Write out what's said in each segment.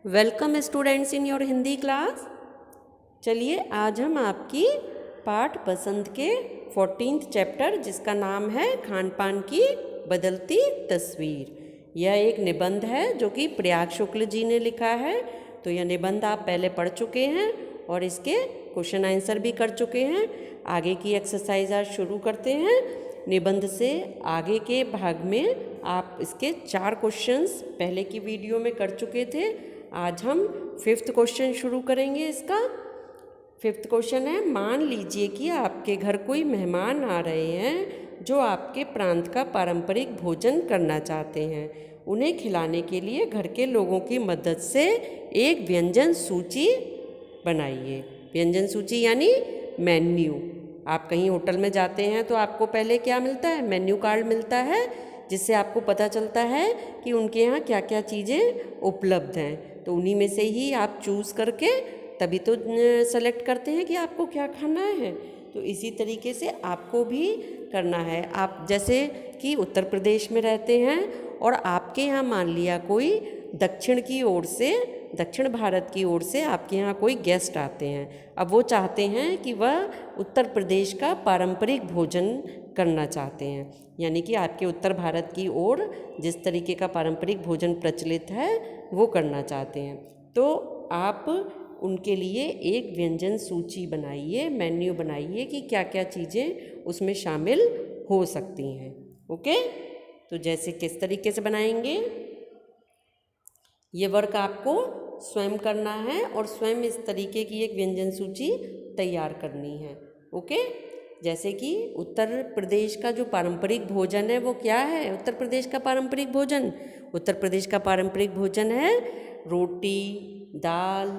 Welcome students in your Hindi class. चलिए आज हम आपकी पाठ पसंद के 14th चैप्टर जिसका नाम है खान पान की बदलती तस्वीर, यह एक निबंध है जो कि प्रयाग शुक्ल जी ने लिखा है। तो यह निबंध आप पहले पढ़ चुके हैं और इसके क्वेश्चन आंसर भी कर चुके हैं। आगे की एक्सरसाइज आज शुरू करते हैं। निबंध से आगे के भाग में आप इसके 4 क्वेश्चंस पहले की वीडियो में कर चुके थे। आज हम 5th क्वेश्चन शुरू करेंगे। इसका 5th क्वेश्चन है, मान लीजिए कि आपके घर कोई मेहमान आ रहे हैं जो आपके प्रांत का पारंपरिक भोजन करना चाहते हैं। उन्हें खिलाने के लिए घर के लोगों की मदद से एक व्यंजन सूची बनाइए। व्यंजन सूची यानी मेन्यू। आप कहीं होटल में जाते हैं तो आपको पहले क्या मिलता है? मेन्यू कार्ड मिलता है, जिससे आपको पता चलता है कि उनके यहाँ क्या क्या चीज़ें उपलब्ध हैं। तो उन्हीं में से ही आप चूज़ करके तभी तो सेलेक्ट करते हैं कि आपको क्या खाना है। तो इसी तरीके से आपको भी करना है। आप जैसे कि उत्तर प्रदेश में रहते हैं और आपके यहाँ मान लिया कोई दक्षिण भारत की ओर से आपके यहाँ कोई गेस्ट आते हैं। अब वो चाहते हैं कि वह उत्तर प्रदेश का पारंपरिक भोजन करना चाहते हैं, यानी कि आपके उत्तर भारत की ओर जिस तरीके का पारंपरिक भोजन प्रचलित है वो करना चाहते हैं। तो आप उनके लिए एक व्यंजन सूची बनाइए, मेन्यू बनाइए कि क्या क्या चीज़ें उसमें शामिल हो सकती हैं। ओके, तो जैसे किस तरीके से बनाएंगे, ये वर्क आपको स्वयं करना है और स्वयं इस तरीके की एक व्यंजन सूची तैयार करनी है। ओके, जैसे कि उत्तर प्रदेश का जो पारंपरिक भोजन है वो क्या है? उत्तर प्रदेश का पारंपरिक भोजन है रोटी, दाल,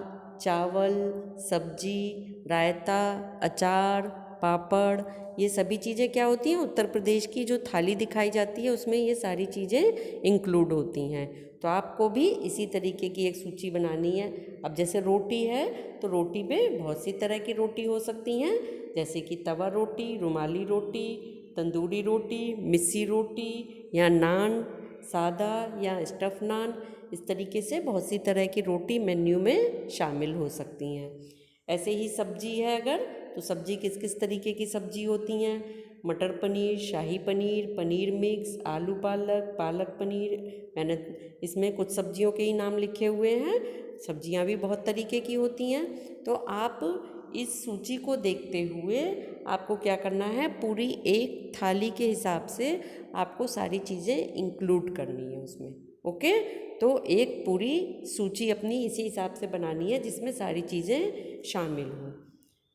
चावल, सब्जी, रायता, अचार, पापड़। ये सभी चीज़ें क्या होती हैं? उत्तर प्रदेश की जो थाली दिखाई जाती है उसमें ये सारी चीज़ें इंक्लूड होती हैं। तो आपको भी इसी तरीके की एक सूची बनानी है। अब जैसे रोटी है तो रोटी में बहुत सी तरह की रोटी हो सकती हैं, जैसे कि तवा रोटी, रुमाली रोटी, तंदूरी रोटी, मिस्सी रोटी या नान, सादा या स्टफ नान। इस तरीके से बहुत सी तरह की रोटी मेन्यू में शामिल हो सकती हैं। ऐसे ही सब्जी है अगर, तो सब्जी किस किस तरीके की सब्जी होती हैं? मटर पनीर, शाही पनीर, पनीर मिक्स, आलू पालक, पालक पनीर। मैंने इसमें कुछ सब्जियों के ही नाम लिखे हुए हैं, सब्जियां भी बहुत तरीके की होती हैं। तो आप इस सूची को देखते हुए आपको क्या करना है, पूरी एक थाली के हिसाब से आपको सारी चीज़ें इंक्लूड करनी है उसमें। ओके, तो एक पूरी सूची अपनी इसी हिसाब से बनानी है जिसमें सारी चीज़ें शामिल हों।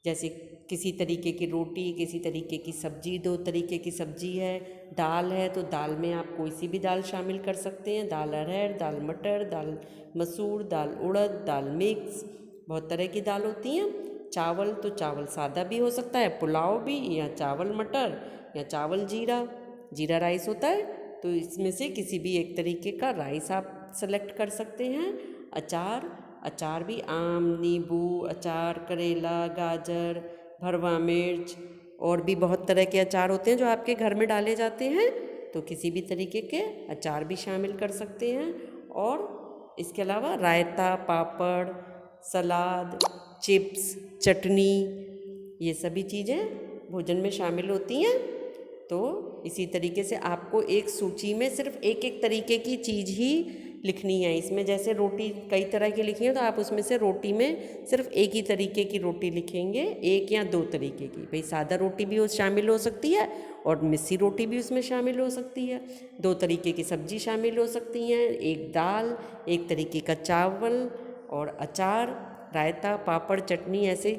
जैसे किसी तरीके की रोटी, किसी तरीके की सब्जी, 2 तरीके की सब्जी है, दाल है तो दाल में आप कोई सी भी दाल शामिल कर सकते हैं। दाल अरहर, दाल मटर, दाल मसूर, दाल उड़द, दाल मिक्स, बहुत तरह की दाल होती हैं। चावल तो चावल सादा भी हो सकता है, पुलाव भी, या चावल मटर, या चावल जीरा राइस होता है। तो इसमें से किसी भी एक तरीके का राइस आप सेलेक्ट कर सकते हैं। अचार भी आम, नींबू अचार, करेला, गाजर, भरवा मिर्च, और भी बहुत तरह के अचार होते हैं जो आपके घर में डाले जाते हैं। तो किसी भी तरीके के अचार भी शामिल कर सकते हैं। और इसके अलावा रायता, पापड़, सलाद, चिप्स, चटनी, ये सभी चीज़ें भोजन में शामिल होती हैं। तो इसी तरीके से आपको एक सूची में सिर्फ एक एक तरीके की चीज़ ही लिखनी है। इसमें जैसे रोटी कई तरह की लिखी है तो आप उसमें से रोटी में सिर्फ एक ही तरीके की रोटी लिखेंगे, 1 या 2 तरीके की। भाई सादा रोटी भी शामिल हो सकती है और मिस्सी रोटी भी उसमें शामिल हो सकती है। 2 तरीके की सब्जी शामिल हो सकती हैं, एक दाल, एक तरीके का चावल और अचार, रायता, पापड़, चटनी। ऐसे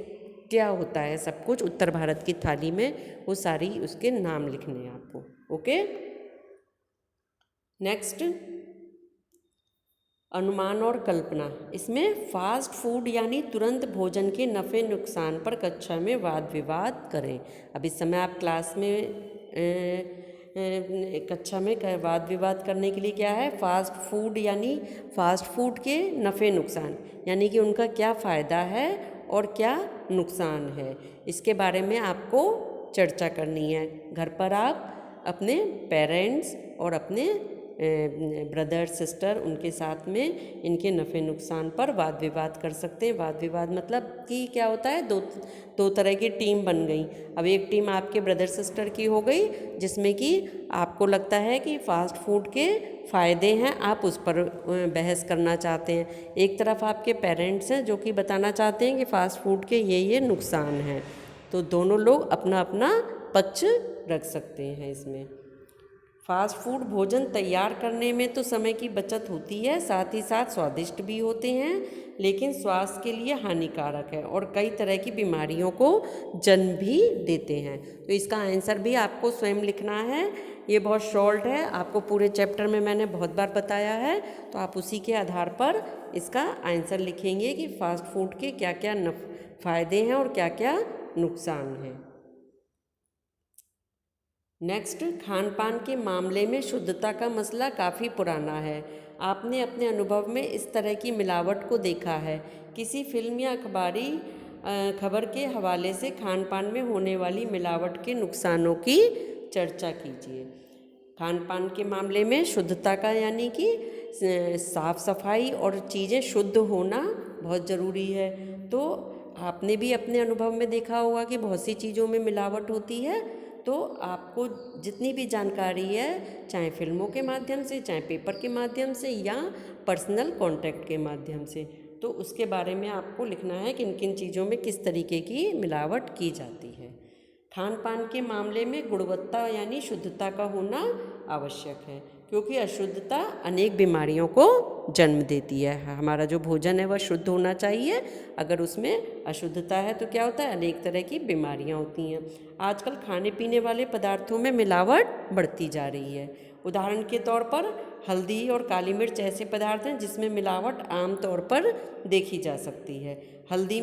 क्या होता है सब कुछ उत्तर भारत की थाली में, वो सारी उसके नाम लिखने हैं आपको। ओके, नेक्स्ट अनुमान और कल्पना। इसमें फास्ट फूड यानी तुरंत भोजन के नफ़े नुकसान पर कक्षा में वाद विवाद करें। अब इस समय आप क्लास में कक्षा में वाद विवाद करने के लिए क्या है, फास्ट फूड यानी फास्ट फूड के नफ़े नुकसान, यानी कि उनका क्या फ़ायदा है और क्या नुकसान है, इसके बारे में आपको चर्चा करनी है। घर पर आप अपने पेरेंट्स और अपने ब्रदर सिस्टर उनके साथ में इनके नफ़े नुकसान पर वाद विवाद कर सकते हैं। वाद विवाद मतलब कि क्या होता है, दो तरह की टीम बन गई। अब एक टीम आपके ब्रदर सिस्टर की हो गई जिसमें कि आपको लगता है कि फ़ास्ट फूड के फ़ायदे हैं, आप उस पर बहस करना चाहते हैं। एक तरफ आपके पेरेंट्स हैं जो कि बताना चाहते हैं कि फ़ास्ट फूड के ये नुकसान हैं। तो दोनों लोग अपना अपना पक्ष रख सकते हैं इसमें। फास्ट फूड भोजन तैयार करने में तो समय की बचत होती है, साथ ही साथ स्वादिष्ट भी होते हैं, लेकिन स्वास्थ्य के लिए हानिकारक है और कई तरह की बीमारियों को जन्म भी देते हैं। तो इसका आंसर भी आपको स्वयं लिखना है। ये बहुत शॉर्ट है, आपको पूरे चैप्टर में मैंने बहुत बार बताया है, तो आप उसी के आधार पर इसका आंसर लिखेंगे कि फास्ट फूड के क्या क्या फ़ायदे हैं और क्या क्या नुकसान हैं। नेक्स्ट, खान पान के मामले में शुद्धता का मसला काफ़ी पुराना है। आपने अपने अनुभव में इस तरह की मिलावट को देखा है? किसी फिल्म या अखबारी खबर के हवाले से खान पान में होने वाली मिलावट के नुकसानों की चर्चा कीजिए। खान पान के मामले में शुद्धता का यानी कि साफ सफाई और चीज़ें शुद्ध होना बहुत ज़रूरी है। तो आपने भी अपने अनुभव में देखा होगा कि बहुत सी चीज़ों में मिलावट होती है। तो आपको जितनी भी जानकारी है, चाहे फिल्मों के माध्यम से, चाहे पेपर के माध्यम से या पर्सनल कांटेक्ट के माध्यम से, तो उसके बारे में आपको लिखना है कि किन किन चीज़ों में किस तरीके की मिलावट की जाती है। खान पान के मामले में गुणवत्ता यानी शुद्धता का होना आवश्यक है, क्योंकि अशुद्धता अनेक बीमारियों को जन्म देती है। हमारा जो भोजन है वह शुद्ध होना चाहिए, अगर उसमें अशुद्धता है तो क्या होता है, अनेक तरह की बीमारियां होती हैं। आजकल खाने पीने वाले पदार्थों में मिलावट बढ़ती जा रही है। उदाहरण के तौर पर हल्दी और काली मिर्च ऐसे पदार्थ हैं जिसमें मिलावट आम तौर पर देखी जा सकती है। हल्दी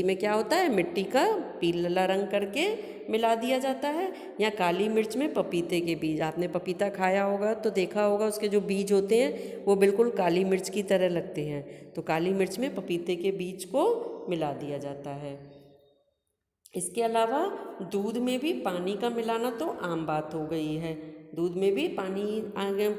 में क्या होता है, मिट्टी का पीला रंग करके मिला दिया जाता है, या काली मिर्च में पपीते के बीज। आपने पपीता खाया होगा तो देखा होगा उसके जो बीज होते हैं वो बिल्कुल काली मिर्च की तरह लगते हैं। तो काली मिर्च में पपीते के बीज को मिला दिया जाता है। इसके अलावा दूध में भी पानी का मिलाना तो आम बात हो गई है। दूध में भी पानी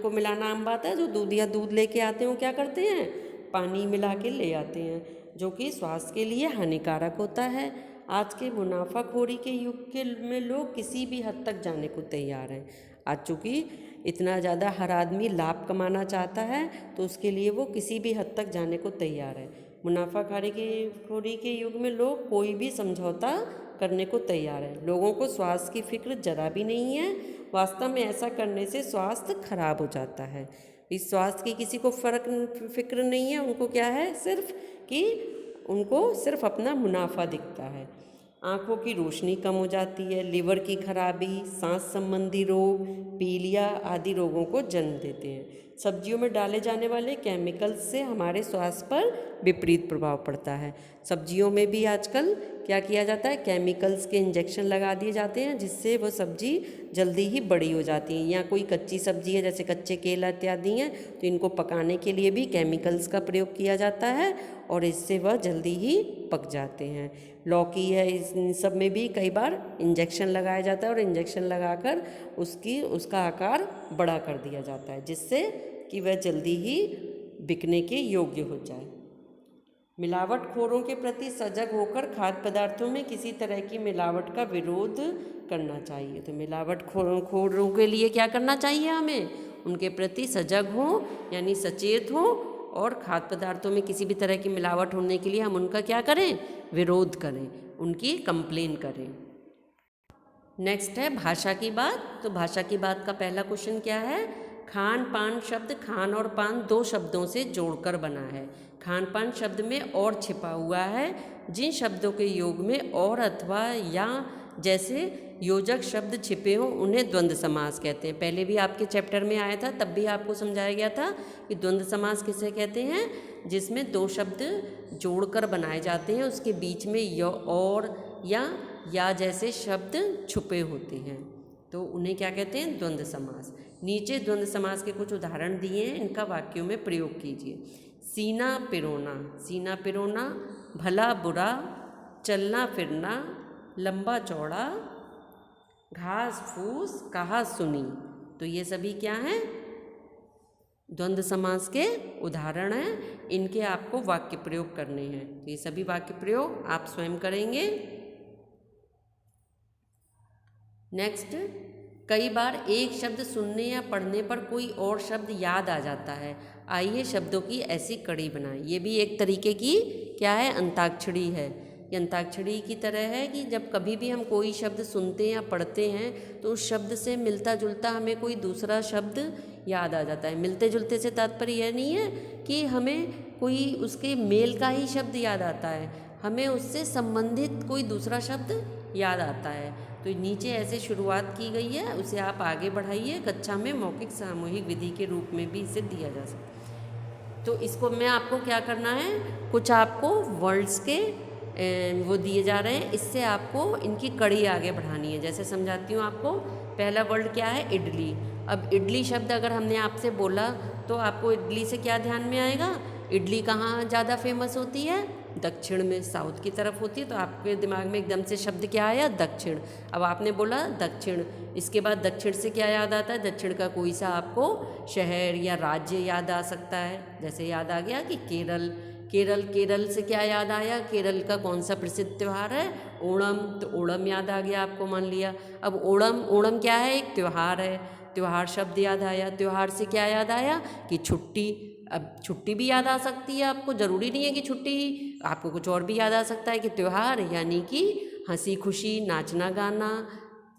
को मिलाना आम बात है। जो दूध लेके आते हैं वो क्या करते हैं, पानी मिला के ले आते हैं, जो कि स्वास्थ्य के लिए हानिकारक होता है। आज के मुनाफाखोरी के युग में लोग किसी भी हद तक जाने को तैयार हैं। आज चूँकि इतना ज़्यादा हर आदमी लाभ कमाना चाहता है, तो उसके लिए वो किसी भी हद तक जाने को तैयार है। मुनाफाखोरी के युग में लोग कोई भी समझौता करने को तैयार है। लोगों को स्वास्थ्य की फिक्र जरा भी नहीं है। वास्तव में ऐसा करने से स्वास्थ्य खराब हो जाता है। इस स्वास्थ्य की किसी को फिक्र नहीं है। उनको क्या है, सिर्फ कि उनको सिर्फ अपना मुनाफा दिखता है। आँखों की रोशनी कम हो जाती है, लिवर की खराबी, सांस संबंधी रोग, पीलिया आदि रोगों को जन्म देते हैं। सब्जियों में डाले जाने वाले केमिकल्स से हमारे स्वास्थ्य पर विपरीत प्रभाव पड़ता है। सब्जियों में भी आजकल क्या किया जाता है, केमिकल्स के इंजेक्शन लगा दिए जाते हैं, जिससे वो सब्जी जल्दी ही बड़ी हो जाती है। या कोई कच्ची सब्जी है जैसे कच्चे केला इत्यादि हैं, तो इनको पकाने के लिए भी केमिकल्स का प्रयोग किया जाता है और इससे वह जल्दी ही पक जाते हैं। लौकी है, इन सब में भी कई बार इंजेक्शन लगाया जाता है और इंजेक्शन लगाकर उसका आकार बड़ा कर दिया जाता है, जिससे कि वह जल्दी ही बिकने के योग्य हो जाए। मिलावटखोरों के प्रति सजग होकर खाद्य पदार्थों में किसी तरह की मिलावट का विरोध करना चाहिए। तो मिलावटखोरों के लिए क्या करना चाहिए, हमें उनके प्रति सजग हों यानी सचेत हों, और खाद्य पदार्थों में किसी भी तरह की मिलावट होने के लिए हम उनका क्या करें, विरोध करें, उनकी कंप्लेन करें। नेक्स्ट है भाषा की बात। तो भाषा की बात का पहला क्वेश्चन क्या है, खान पान शब्द खान और पान दो शब्दों से जोड़कर बना है। खान पान शब्द में और छिपा हुआ है। जिन शब्दों के योग में और अथवा या जैसे योजक शब्द छिपे हों उन्हें द्वंद्व समास कहते हैं। पहले भी आपके चैप्टर में आया था, तब भी आपको समझाया गया था कि द्वंद्व समास किसे कहते हैं, जिसमें दो शब्द जोड़कर बनाए जाते हैं, उसके बीच में य और या जैसे शब्द छुपे होते हैं, तो उन्हें क्या कहते हैं, द्वंद्व समास। नीचे द्वंद्व समास के कुछ उदाहरण दिए हैं, इनका वाक्यों में प्रयोग कीजिए। सीना पिरोना, भला बुरा, चलना फिरना, लंबा चौड़ा, घास फूस, कहा सुनी। तो ये सभी क्या हैं, द्वंद्व समास के उदाहरण हैं। इनके आपको वाक्य प्रयोग करने हैं। तो ये सभी वाक्य प्रयोग आप स्वयं करेंगे। नेक्स्ट, कई बार एक शब्द सुनने या पढ़ने पर कोई और शब्द याद आ जाता है। आइए शब्दों की ऐसी कड़ी बनाएं। ये भी एक तरीके की क्या है, अंताक्षरी है। ये अंताक्षरी की तरह है कि जब कभी भी हम कोई शब्द सुनते या पढ़ते हैं तो उस शब्द से मिलता जुलता हमें कोई दूसरा शब्द याद आ जाता है। मिलते जुलते से तात्पर्य यह नहीं है कि हमें कोई उसके मेल का ही शब्द याद आता है, हमें उससे संबंधित कोई दूसरा शब्द याद आता है। तो नीचे ऐसे शुरुआत की गई है, उसे आप आगे बढ़ाइए। कक्षा में मौखिक सामूहिक विधि के रूप में भी इसे दिया जा सकता है। तो इसको मैं आपको क्या करना है, कुछ आपको वर्ड्स के वो दिए जा रहे हैं, इससे आपको इनकी कड़ी आगे बढ़ानी है। जैसे समझाती हूँ आपको। पहला वर्ड क्या है, इडली। अब इडली शब्द अगर हमने आपसे बोला तो आपको इडली से क्या ध्यान में आएगा, इडली कहाँ ज़्यादा फेमस होती है, दक्षिण में, साउथ की तरफ होती है। तो आपके दिमाग में एकदम से शब्द क्या आया, दक्षिण। अब आपने बोला दक्षिण, इसके बाद दक्षिण से क्या याद आता है, दक्षिण का कोई सा आपको शहर या राज्य याद आ सकता है। जैसे याद आ गया कि केरल, केरल, केरल से क्या याद आया, केरल का कौन सा प्रसिद्ध त्यौहार है, ओणम। तो ओणम याद आ गया आपको, मान लिया। अब ओणम, ओणम क्या है, एक त्यौहार है, त्यौहार शब्द याद आया। त्यौहार से क्या याद आया कि छुट्टी। अब छुट्टी भी याद आ सकती है आपको, ज़रूरी नहीं है कि छुट्टी ही, आपको कुछ और भी याद आ सकता है कि त्यौहार यानी कि हंसी खुशी, नाचना गाना,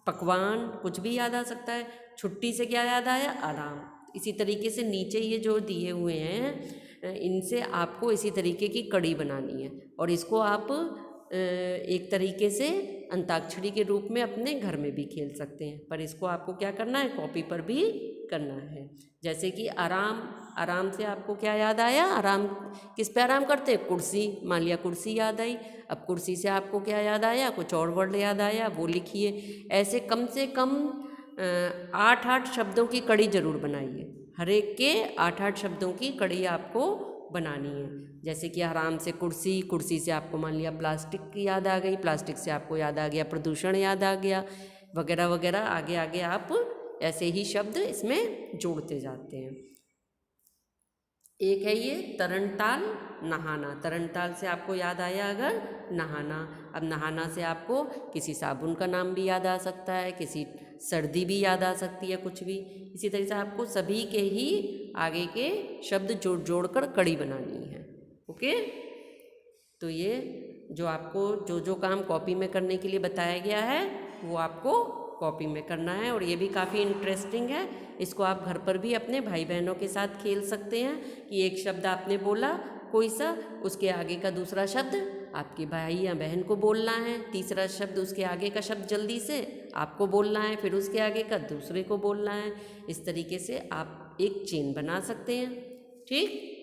पकवान, कुछ भी याद आ सकता है। छुट्टी से क्या याद आया, आराम। इसी तरीके से नीचे ये जो दिए हुए हैं इनसे आपको इसी तरीके की कड़ी बनानी है और इसको आप एक तरीके से अंताक्षरी के रूप में अपने घर में भी खेल सकते हैं। पर इसको आपको क्या करना है, कॉपी पर भी करना है। जैसे कि आराम, आराम से आपको क्या याद आया, आराम किस पे आराम करते हैं, कुर्सी। मान लिया कुर्सी याद आई। अब कुर्सी से आपको क्या याद आया, कुछ और वर्ड याद आया, वो लिखिए। ऐसे कम से कम 8-8 शब्दों की कड़ी जरूर बनाइए। हर एक के 8-8 शब्दों की कड़ी आपको बनानी है। जैसे कि आराम से कुर्सी, कुर्सी से आपको मान लिया प्लास्टिक की याद आ गई, प्लास्टिक से आपको याद आ गया प्रदूषण याद आ गया, वगैरह वगैरह। आगे आगे आप ऐसे ही शब्द इसमें जोड़ते जाते हैं। एक है ये तरणताल, नहाना। तरणताल से आपको याद आया अगर नहाना। अब नहाना से आपको किसी साबुन का नाम भी याद आ सकता है, किसी सर्दी भी याद आ सकती है, कुछ भी। इसी तरह से आपको सभी के ही आगे के शब्द जोड़ जोड़ कर कड़ी बनानी है। ओके, तो ये जो आपको जो जो काम कॉपी में करने के लिए बताया गया है वो आपको कॉपी में करना है। और ये भी काफ़ी इंटरेस्टिंग है। इसको आप घर पर भी अपने भाई बहनों के साथ खेल सकते हैं कि एक शब्द आपने बोला कोई सा, उसके आगे का दूसरा शब्द आपके भाई या बहन को बोलना है, तीसरा शब्द उसके आगे का शब्द जल्दी से आपको बोलना है, फिर उसके आगे का दूसरे को बोलना है। इस तरीके से आप एक चेन बना सकते हैं। ठीक।